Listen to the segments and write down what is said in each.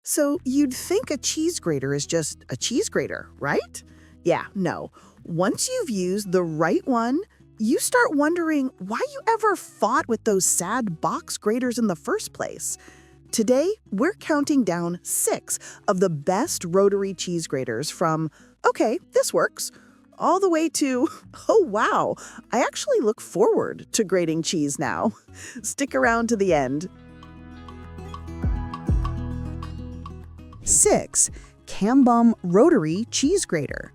So you'd think a cheese grater is just a cheese grater, right? Yeah, no. Once you've used the right one, you start wondering why you ever fought with those sad box graters in the first place. Today, we're counting down 6 of the best rotary cheese graters from, okay, this works, all the way to, oh wow, I actually look forward to grating cheese now. Stick around to the end. 6. Cambom Rotary Cheese Grater.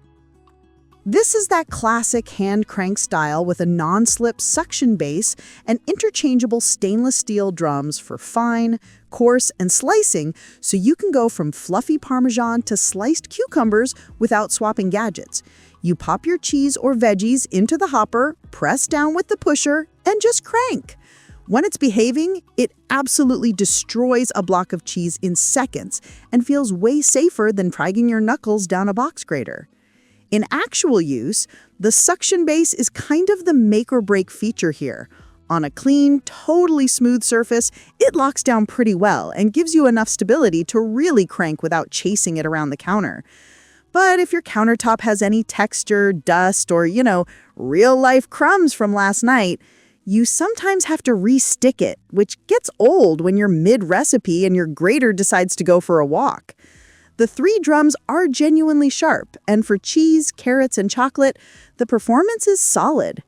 This is that classic hand crank style with a non-slip suction base and interchangeable stainless steel drums for fine, coarse, and slicing, so you can go from fluffy Parmesan to sliced cucumbers without swapping gadgets. You pop your cheese or veggies into the hopper, press down with the pusher, and just crank. When it's behaving, it absolutely destroys a block of cheese in seconds and feels way safer than dragging your knuckles down a box grater. In actual use, the suction base is kind of the make-or-break feature here. On a clean, totally smooth surface, it locks down pretty well and gives you enough stability to really crank without chasing it around the counter. But if your countertop has any texture, dust, or, real-life crumbs from last night, you sometimes have to re-stick it, which gets old when you're mid-recipe and your grater decides to go for a walk. The 3 drums are genuinely sharp, and for cheese, carrots, and chocolate, the performance is solid.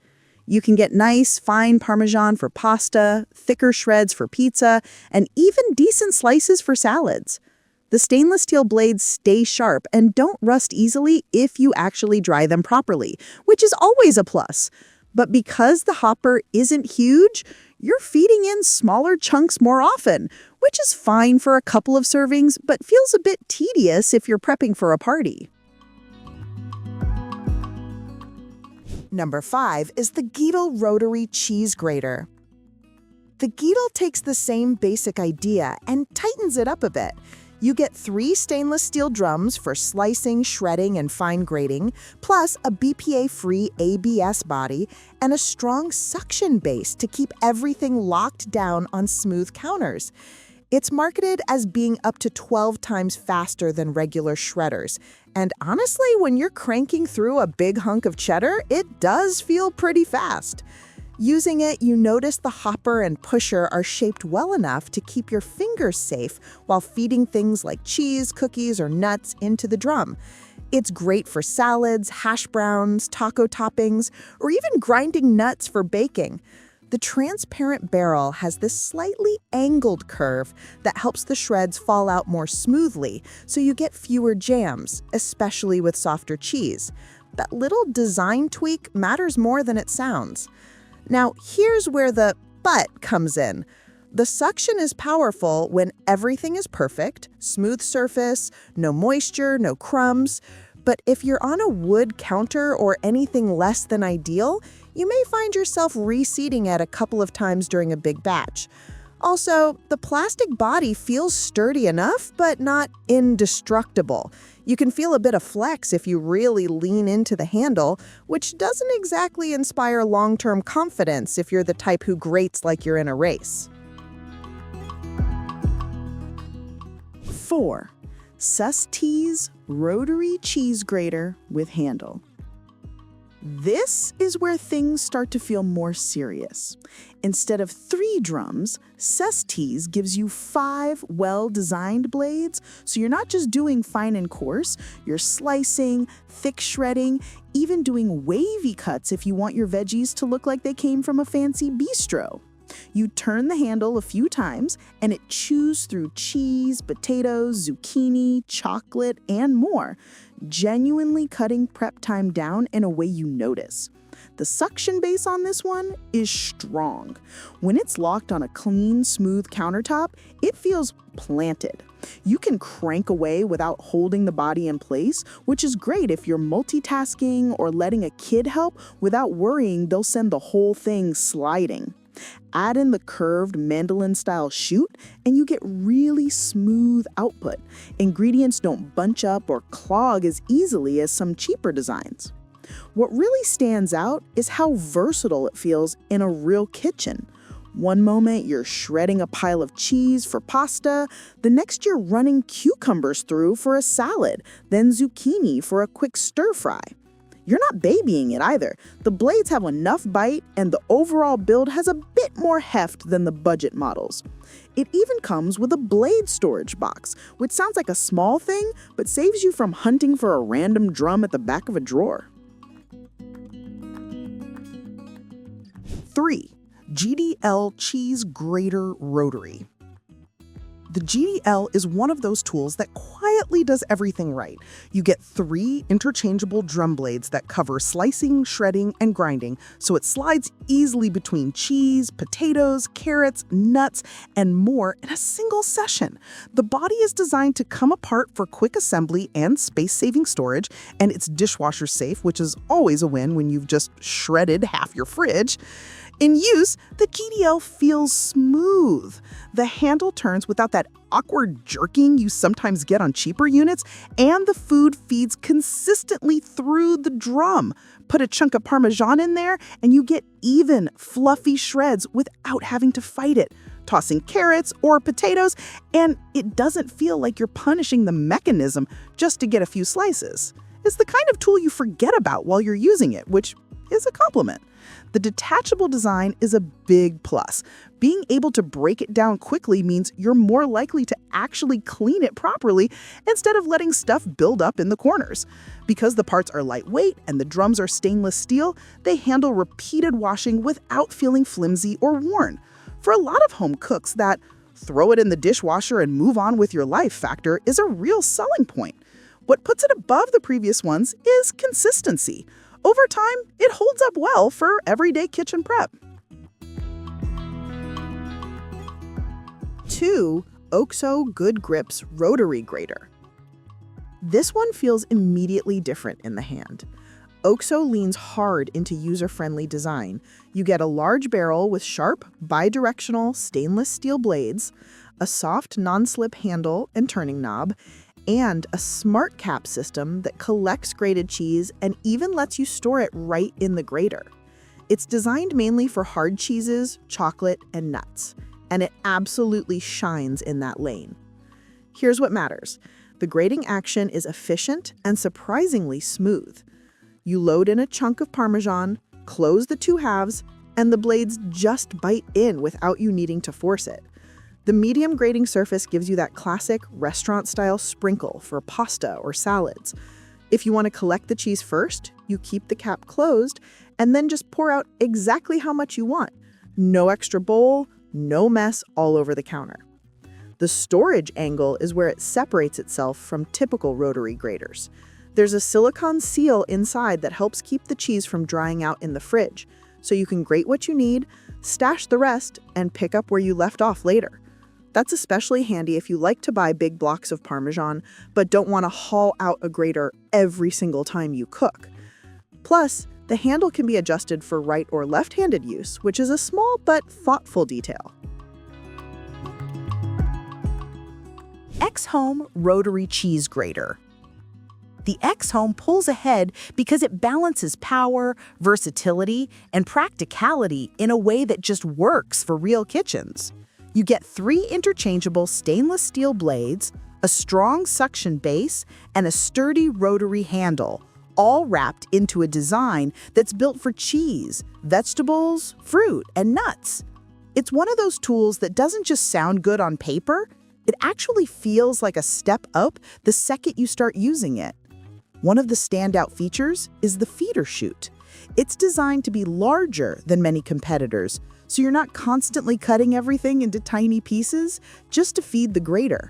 You can get nice, fine Parmesan for pasta, thicker shreds for pizza, and even decent slices for salads. The stainless steel blades stay sharp and don't rust easily if you actually dry them properly, which is always a plus. But because the hopper isn't huge, you're feeding in smaller chunks more often, which is fine for a couple of servings, but feels a bit tedious if you're prepping for a party. Number 5 is the Geedel Rotary Cheese Grater. The Geedel takes the same basic idea and tightens it up a bit. You get 3 stainless steel drums for slicing, shredding, and fine grating, plus a BPA-free ABS body and a strong suction base to keep everything locked down on smooth counters. It's marketed as being up to 12 times faster than regular shredders. And honestly, when you're cranking through a big hunk of cheddar, it does feel pretty fast. Using it, you notice the hopper and pusher are shaped well enough to keep your fingers safe while feeding things like cheese, cookies, or nuts into the drum. It's great for salads, hash browns, taco toppings, or even grinding nuts for baking. The transparent barrel has this slightly angled curve that helps the shreds fall out more smoothly, so you get fewer jams, especially with softer cheese. That little design tweak matters more than it sounds. Now, here's where the but comes in. The suction is powerful when everything is perfect, smooth surface, no moisture, no crumbs. But if you're on a wood counter or anything less than ideal, you may find yourself reseating it a couple of times during a big batch. Also, the plastic body feels sturdy enough, but not indestructible. You can feel a bit of flex if you really lean into the handle, which doesn't exactly inspire long-term confidence if you're the type who grates like you're in a race. 4. SUSTEAS Rotary Cheese Grater with Handle. This is where things start to feel more serious. Instead of 3 drums, SUSTEAS gives you 5 well-designed blades, so you're not just doing fine and coarse, you're slicing, thick shredding, even doing wavy cuts if you want your veggies to look like they came from a fancy bistro. You turn the handle a few times, and it chews through cheese, potatoes, zucchini, chocolate, and more, genuinely cutting prep time down in a way you notice. The suction base on this one is strong. When it's locked on a clean, smooth countertop, it feels planted. You can crank away without holding the body in place, which is great if you're multitasking or letting a kid help without worrying they'll send the whole thing sliding. Add in the curved mandolin-style chute, and you get really smooth output. Ingredients don't bunch up or clog as easily as some cheaper designs. What really stands out is how versatile it feels in a real kitchen. One moment you're shredding a pile of cheese for pasta, the next you're running cucumbers through for a salad, then zucchini for a quick stir fry. You're not babying it either. The blades have enough bite, and the overall build has a bit more heft than the budget models. It even comes with a blade storage box, which sounds like a small thing, but saves you from hunting for a random drum at the back of a drawer. 3. Geedel Cheese Grater Rotary. The Geedel is one of those tools that quietly does everything right. You get 3 interchangeable drum blades that cover slicing, shredding, and grinding, so it slides easily between cheese, potatoes, carrots, nuts, and more in a single session. The body is designed to come apart for quick assembly and space-saving storage, and it's dishwasher safe, which is always a win when you've just shredded half your fridge. In use, the Geedel feels smooth. The handle turns without that awkward jerking you sometimes get on cheaper units, and the food feeds consistently through the drum. Put a chunk of Parmesan in there, and you get even, fluffy shreds without having to fight it. Tossing carrots or potatoes, and it doesn't feel like you're punishing the mechanism just to get a few slices. It's the kind of tool you forget about while you're using it, which is a compliment. The detachable design is a big plus. Being able to break it down quickly means you're more likely to actually clean it properly instead of letting stuff build up in the corners. Because the parts are lightweight and the drums are stainless steel, they handle repeated washing without feeling flimsy or worn. For a lot of home cooks, that throw it in the dishwasher and move on with your life factor is a real selling point. What puts it above the previous ones is consistency. Over time, it holds up well for everyday kitchen prep. 2. OXO Good Grips Rotary Grater. This one feels immediately different in the hand. OXO leans hard into user-friendly design. You get a large barrel with sharp, bidirectional stainless steel blades, a soft non-slip handle and turning knob, and a smart cap system that collects grated cheese and even lets you store it right in the grater. It's designed mainly for hard cheeses, chocolate, and nuts, and it absolutely shines in that lane. Here's what matters. The grating action is efficient and surprisingly smooth. You load in a chunk of Parmesan, close the 2 halves, and the blades just bite in without you needing to force it. The medium grating surface gives you that classic restaurant-style sprinkle for pasta or salads. If you want to collect the cheese first, you keep the cap closed and then just pour out exactly how much you want. No extra bowl, no mess all over the counter. The storage angle is where it separates itself from typical rotary graters. There's a silicone seal inside that helps keep the cheese from drying out in the fridge, so you can grate what you need, stash the rest, and pick up where you left off later. That's especially handy if you like to buy big blocks of Parmesan, but don't want to haul out a grater every single time you cook. Plus, the handle can be adjusted for right or left-handed use, which is a small but thoughtful detail. X-Home Rotary Cheese Grater. The X-Home pulls ahead because it balances power, versatility, and practicality in a way that just works for real kitchens. You get 3 interchangeable stainless steel blades, a strong suction base, and a sturdy rotary handle, all wrapped into a design that's built for cheese, vegetables, fruit, and nuts. It's one of those tools that doesn't just sound good on paper, it actually feels like a step up the second you start using it. One of the standout features is the feeder chute. It's designed to be larger than many competitors, so you're not constantly cutting everything into tiny pieces just to feed the grater.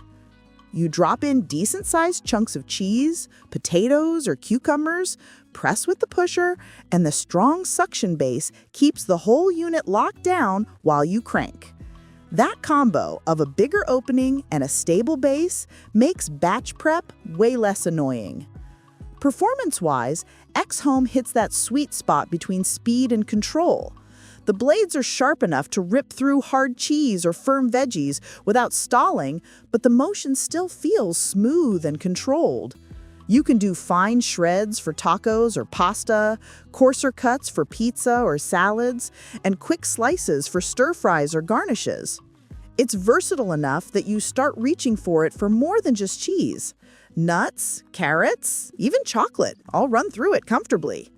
You drop in decent-sized chunks of cheese, potatoes, or cucumbers, press with the pusher, and the strong suction base keeps the whole unit locked down while you crank. That combo of a bigger opening and a stable base makes batch prep way less annoying. Performance-wise, X-Home hits that sweet spot between speed and control. The blades are sharp enough to rip through hard cheese or firm veggies without stalling, but the motion still feels smooth and controlled. You can do fine shreds for tacos or pasta, coarser cuts for pizza or salads, and quick slices for stir-fries or garnishes. It's versatile enough that you start reaching for it for more than just cheese. Nuts, carrots, even chocolate all run through it comfortably.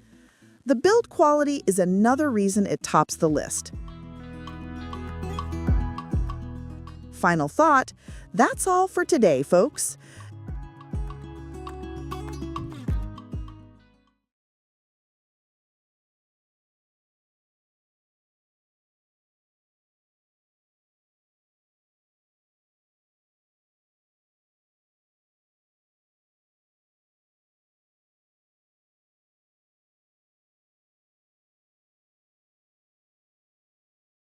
The build quality is another reason it tops the list. Final thought, that's all for today, folks.